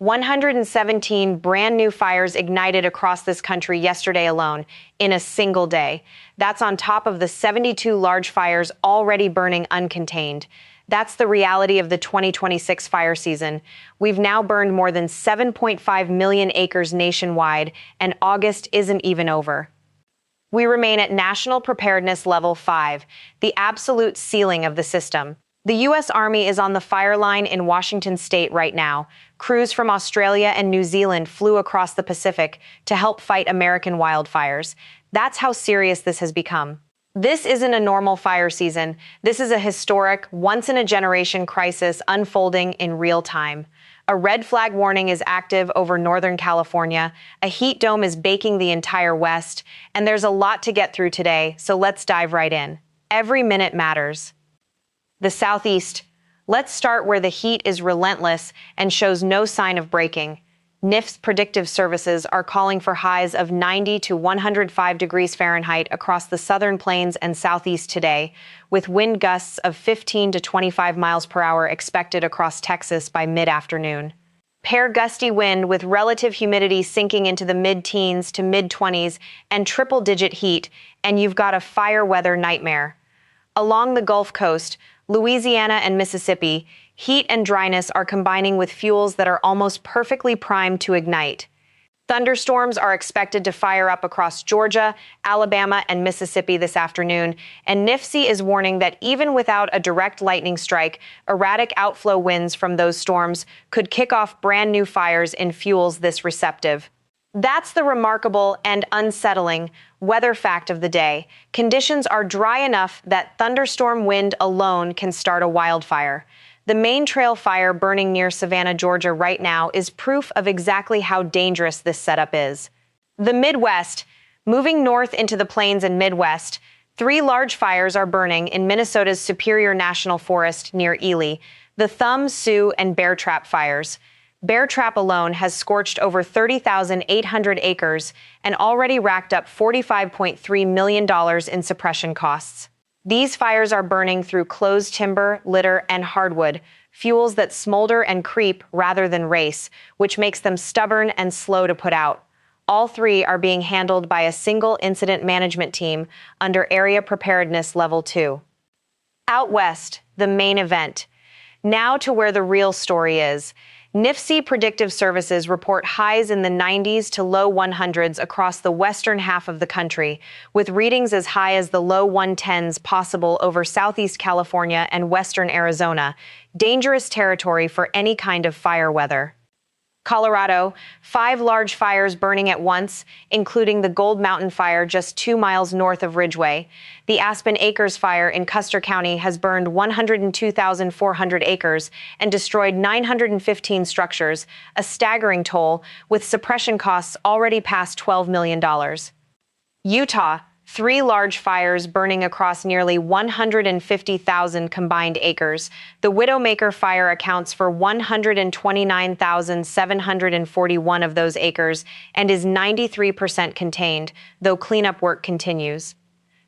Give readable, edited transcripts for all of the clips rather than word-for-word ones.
117 brand new fires ignited across this country yesterday alone, in a single day. That's on top of the 72 large fires already burning uncontained. That's the reality of the 2026 fire season. We've now burned more than 7.5 million acres nationwide, and August isn't even over. We remain at National Preparedness Level 5, the absolute ceiling of the system. The U.S. Army is on the fire line in Washington state right now. Crews from Australia and New Zealand flew across the Pacific to help fight American wildfires. That's how serious this has become. This isn't a normal fire season. This is a historic, once-in-a-generation crisis unfolding in real time. A red flag warning is active over Northern California. A heat dome is baking the entire West. And there's a lot to get through today, so let's dive right in. Every minute matters. The Southeast. Let's start where the heat is relentless and shows no sign of breaking. NIF's predictive services are calling for highs of 90 to 105 degrees Fahrenheit across the southern plains and southeast today, with wind gusts of 15 to 25 miles per hour expected across Texas by mid-afternoon. Pair gusty wind with relative humidity sinking into the mid-teens to mid-20s and triple-digit heat, and you've got a fire weather nightmare. Along the Gulf Coast, Louisiana and Mississippi, heat and dryness are combining with fuels that are almost perfectly primed to ignite. Thunderstorms are expected to fire up across Georgia, Alabama, and Mississippi this afternoon, and NIFC is warning that even without a direct lightning strike, erratic outflow winds from those storms could kick off brand new fires in fuels this receptive. That's the remarkable and unsettling weather fact of the day. Conditions are dry enough that thunderstorm wind alone can start a wildfire. The main trail fire burning near Savannah, Georgia right now is proof of exactly how dangerous this setup is. The Midwest. Moving north into the plains and Midwest, 3 large fires are burning in Minnesota's Superior National Forest near Ely, the Thumb, Sioux, and Bear Trap fires. Bear Trap alone has scorched over 30,800 acres and already racked up $45.3 million in suppression costs. These fires are burning through closed timber, litter, and hardwood, fuels that smolder and creep rather than race, which makes them stubborn and slow to put out. All 3 are being handled by a single incident management team under Area Preparedness Level 2. Out west, the main event. Now to where the real story is. NIFC predictive services report highs in the 90s to low 100s across the western half of the country, with readings as high as the low 110s possible over southeast California and western Arizona, dangerous territory for any kind of fire weather. Colorado, 5 large fires burning at once, including the Gold Mountain Fire just 2 miles north of Ridgeway. The Aspen Acres Fire in Custer County has burned 102,400 acres and destroyed 915 structures, a staggering toll, with suppression costs already past $12 million. Utah, 3 large fires burning across nearly 150,000 combined acres. The Widowmaker Fire accounts for 129,741 of those acres and is 93% contained, though cleanup work continues.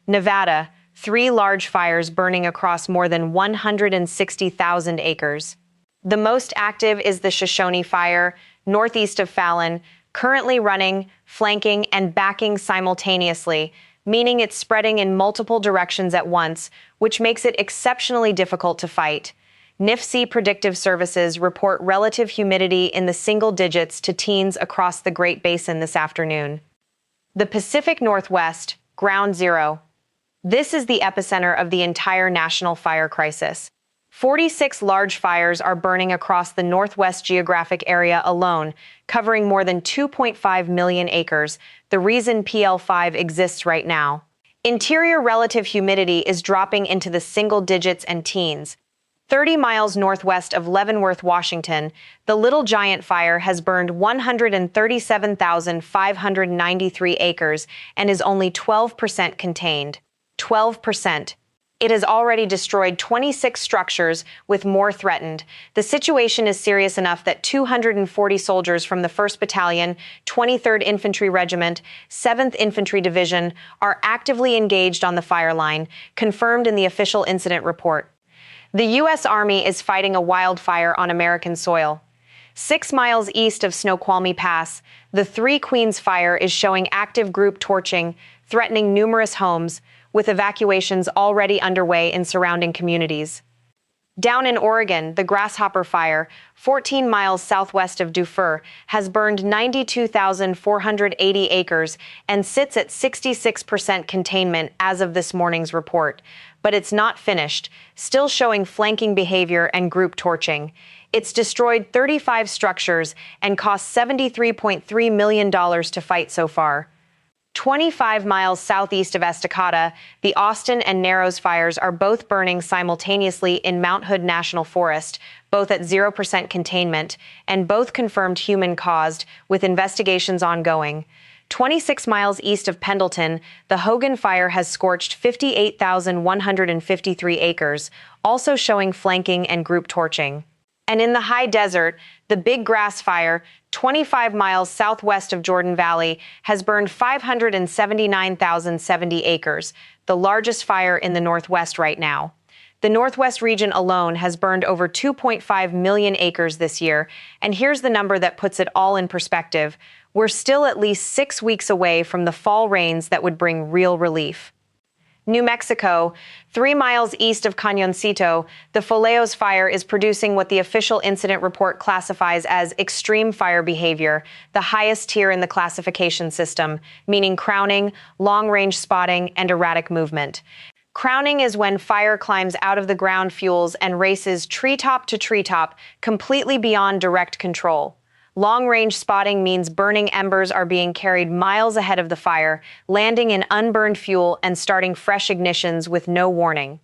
Nevada, 3 large fires burning across more than 160,000 acres. The most active is the Shoshone Fire, northeast of Fallon, currently running, flanking, and backing simultaneously, meaning it's spreading in multiple directions at once, which makes it exceptionally difficult to fight. NIFC predictive services report relative humidity in the single digits to teens across the Great Basin this afternoon. The Pacific Northwest, ground zero. This is the epicenter of the entire national fire crisis. 46 large fires are burning across the Northwest geographic area alone, covering more than 2.5 million acres, the reason PL5 exists right now. Interior relative humidity is dropping into the single digits and teens. 30 miles northwest of Leavenworth, Washington, the Little Giant Fire has burned 137,593 acres and is only 12% contained. 12%. It has already destroyed 26 structures, with more threatened. The situation is serious enough that 240 soldiers from the 1st Battalion, 23rd Infantry Regiment, 7th Infantry Division are actively engaged on the fire line, confirmed in the official incident report. The U.S. Army is fighting a wildfire on American soil. 6 miles east of Snoqualmie Pass, the Three Queens Fire is showing active group torching, threatening numerous homes, with evacuations already underway in surrounding communities. Down in Oregon, the Grasshopper Fire, 14 miles southwest of Dufour, has burned 92,480 acres and sits at 66% containment as of this morning's report. But it's not finished, still showing flanking behavior and group torching. It's destroyed 35 structures and cost $73.3 million to fight so far. 25 miles southeast of Estacada, the Austin and Narrows fires are both burning simultaneously in Mount Hood National Forest, both at 0% containment, and both confirmed human-caused, with investigations ongoing. 26 miles east of Pendleton, the Hogan Fire has scorched 58,153 acres, also showing flanking and group torching. And in the high desert, the Big Grass Fire, 25 miles southwest of Jordan Valley, has burned 579,070 acres, the largest fire in the Northwest right now. The Northwest region alone has burned over 2.5 million acres this year, and here's the number that puts it all in perspective. We're still at least 6 weeks away from the fall rains that would bring real relief. New Mexico, 3 miles east of Cañoncito, the Foleos Fire is producing what the official incident report classifies as extreme fire behavior, the highest tier in the classification system, meaning crowning, long-range spotting, and erratic movement. Crowning is when fire climbs out of the ground fuels and races treetop to treetop, completely beyond direct control. Long-range spotting means burning embers are being carried miles ahead of the fire, landing in unburned fuel and starting fresh ignitions with no warning.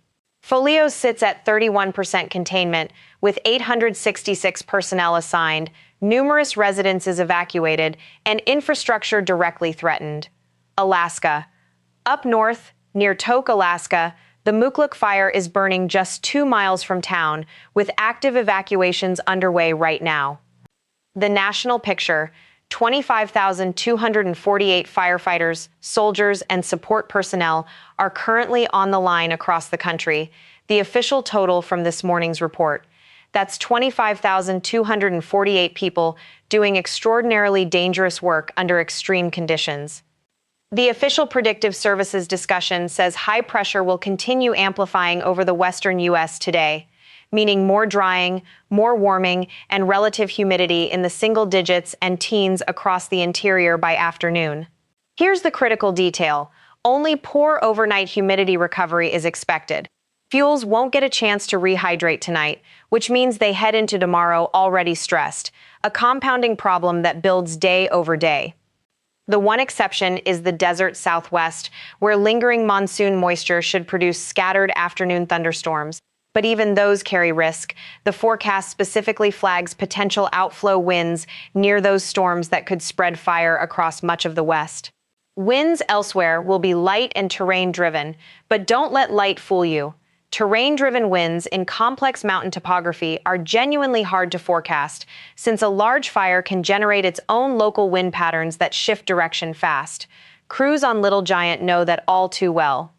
Foleos sits at 31% containment, with 866 personnel assigned, numerous residences evacuated, and infrastructure directly threatened. Alaska. Up north, near Tok, Alaska, the Mukluk Fire is burning just 2 miles from town, with active evacuations underway right now. The national picture: 25,248 firefighters, soldiers, and support personnel are currently on the line across the country, the official total from this morning's report. That's 25,248 people doing extraordinarily dangerous work under extreme conditions. The official Predictive Services discussion says high pressure will continue amplifying over the western U.S. today, meaning more drying, more warming, and relative humidity in the single digits and teens across the interior by afternoon. Here's the critical detail: only poor overnight humidity recovery is expected. Fuels won't get a chance to rehydrate tonight, which means they head into tomorrow already stressed, a compounding problem that builds day over day. The one exception is the desert Southwest, where lingering monsoon moisture should produce scattered afternoon thunderstorms. But even those carry risk. The forecast specifically flags potential outflow winds near those storms that could spread fire across much of the West. Winds elsewhere will be light and terrain-driven, but don't let light fool you. Terrain-driven winds in complex mountain topography are genuinely hard to forecast, since a large fire can generate its own local wind patterns that shift direction fast. Crews on Little Giant know that all too well.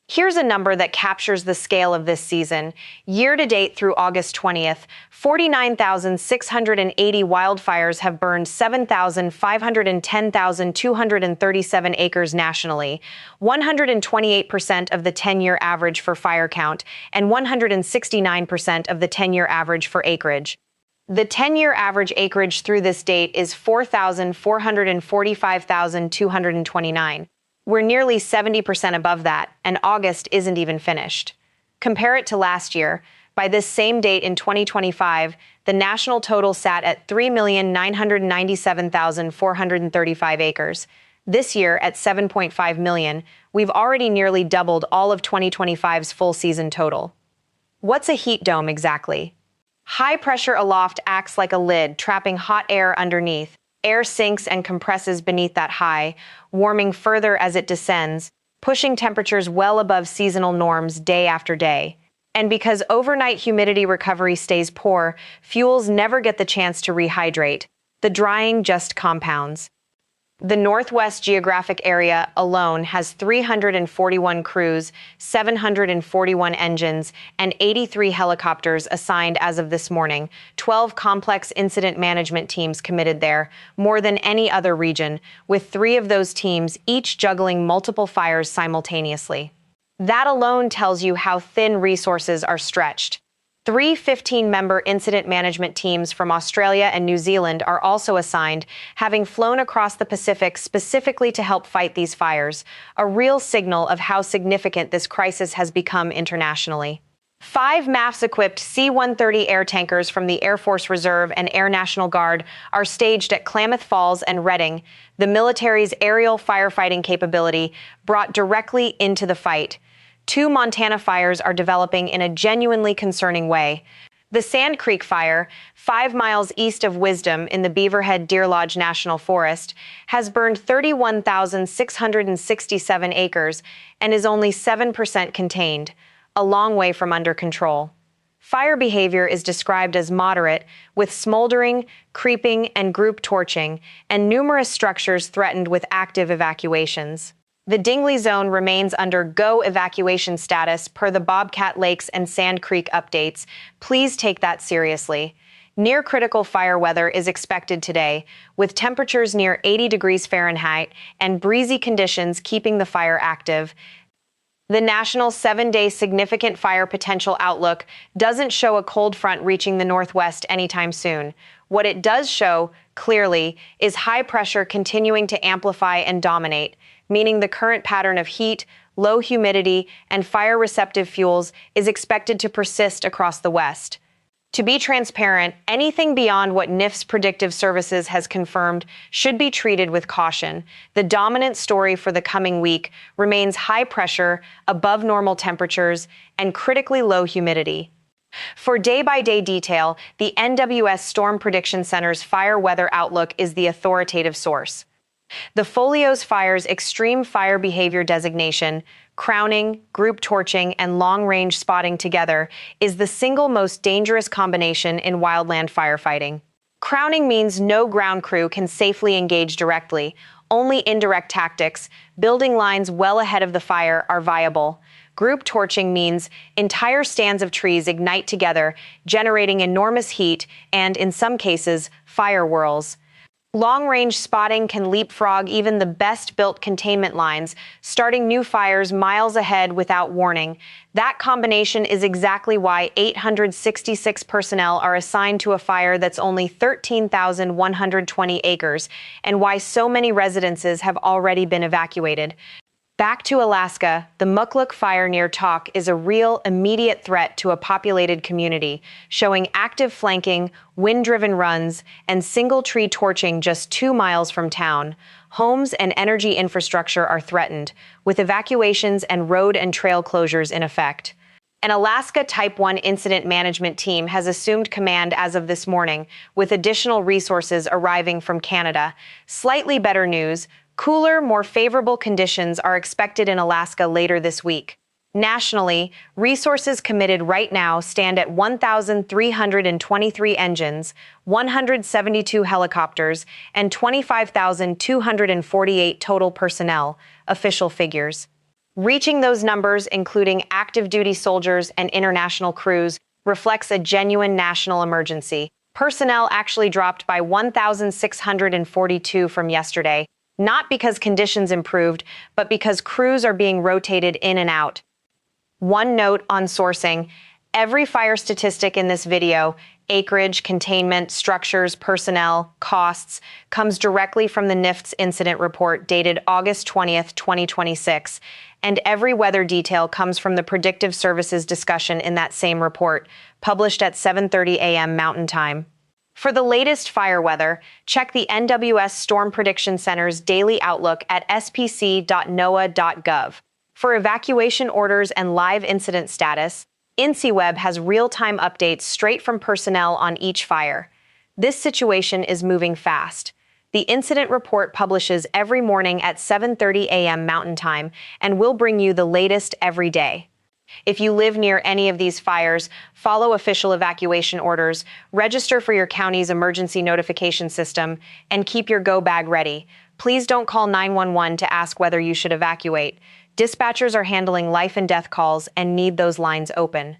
Here's a number that captures the scale of this season. Year-to-date through August 20th, 49,680 wildfires have burned 7,510,237 acres nationally, 128% of the 10-year average for fire count, and 169% of the 10-year average for acreage. The 10-year average acreage through this date is 4,445,229. We're nearly 70% above that, and August isn't even finished. Compare it to last year. By this same date in 2025, the national total sat at 3,997,435 acres. This year, at 7.5 million, we've already nearly doubled all of 2025's full season total. What's a heat dome exactly? High pressure aloft acts like a lid, trapping hot air underneath. Air sinks and compresses beneath that high, warming further as it descends, pushing temperatures well above seasonal norms day after day. And because overnight humidity recovery stays poor, fuels never get the chance to rehydrate. The drying just compounds. The Northwest geographic area alone has 341 crews, 741 engines, and 83 helicopters assigned as of this morning, 12 complex incident management teams committed there, more than any other region, with 3 of those teams each juggling multiple fires simultaneously. That alone tells you how thin resources are stretched. 3 15-member incident management teams from Australia and New Zealand are also assigned, having flown across the Pacific specifically to help fight these fires, a real signal of how significant this crisis has become internationally. 5 MAFS-equipped C-130 air tankers from the Air Force Reserve and Air National Guard are staged at Klamath Falls and Redding, the military's aerial firefighting capability brought directly into the fight. 2 Montana fires are developing in a genuinely concerning way. The Sand Creek Fire, 5 miles east of Wisdom in the Beaverhead Deer Lodge National Forest, has burned 31,667 acres and is only 7% contained, a long way from under control. Fire behavior is described as moderate, with smoldering, creeping, and group torching, and numerous structures threatened with active evacuations. The Dingley Zone remains under Go Evacuation status per the Bobcat Lakes and Sand Creek updates. Please take that seriously. Near critical fire weather is expected today, with temperatures near 80 degrees Fahrenheit and breezy conditions keeping the fire active. The national 7-day significant fire potential outlook doesn't show a cold front reaching the Northwest anytime soon. What it does show, clearly, is high pressure continuing to amplify and dominate, meaning the current pattern of heat, low humidity, and fire-receptive fuels is expected to persist across the West. To be transparent, anything beyond what NIF's predictive services has confirmed should be treated with caution. The dominant story for the coming week remains high pressure, above normal temperatures, and critically low humidity. For day-by-day detail, the NWS Storm Prediction Center's fire weather outlook is the authoritative source. The Folios Fire's extreme fire behavior designation, crowning, group torching, and long-range spotting together, is the single most dangerous combination in wildland firefighting. Crowning means no ground crew can safely engage directly. Only indirect tactics, building lines well ahead of the fire, are viable. Group torching means entire stands of trees ignite together, generating enormous heat and, in some cases, fire whirls. Long-range spotting can leapfrog even the best-built containment lines, starting new fires miles ahead without warning. That combination is exactly why 866 personnel are assigned to a fire that's only 13,120 acres, and why so many residences have already been evacuated. Back to Alaska, the Mukluk Fire near Tok is a real, immediate threat to a populated community, showing active flanking, wind-driven runs, and single-tree torching just 2 miles from town. Homes and energy infrastructure are threatened, with evacuations and road and trail closures in effect. An Alaska Type 1 incident management team has assumed command as of this morning, with additional resources arriving from Canada. Slightly better news: cooler, more favorable conditions are expected in Alaska later this week. Nationally, resources committed right now stand at 1,323 engines, 172 helicopters, and 25,248 total personnel, official figures. Reaching those numbers, including active duty soldiers and international crews, reflects a genuine national emergency. Personnel actually dropped by 1,642 from yesterday, not because conditions improved, but because crews are being rotated in and out. One note on sourcing: every fire statistic in this video, acreage, containment, structures, personnel, costs, comes directly from the NIF's incident report dated August 20th, 2026, and every weather detail comes from the predictive services discussion in that same report, published at 7:30 a.m. Mountain Time. For the latest fire weather, check the NWS Storm Prediction Center's daily outlook at spc.noaa.gov. For evacuation orders and live incident status, IncWeb has real-time updates straight from personnel on each fire. This situation is moving fast. The incident report publishes every morning at 7:30 a.m. Mountain Time and will bring you the latest every day. If you live near any of these fires, follow official evacuation orders, register for your county's emergency notification system, and keep your go bag ready. Please don't call 911 to ask whether you should evacuate. Dispatchers are handling life and death calls and need those lines open.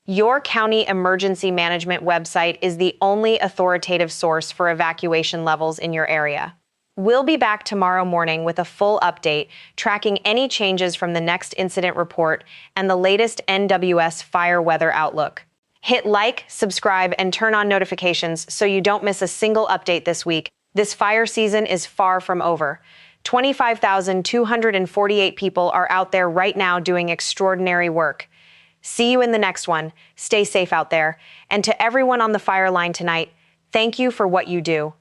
Your county emergency management website is the only authoritative source for evacuation levels in your area. We'll be back tomorrow morning with a full update, tracking any changes from the next incident report and the latest NWS fire weather outlook. Hit like, subscribe, and turn on notifications so you don't miss a single update this week. This fire season is far from over. 25,248 people are out there right now doing extraordinary work. See you in the next one. Stay safe out there. And to everyone on the fire line tonight, thank you for what you do.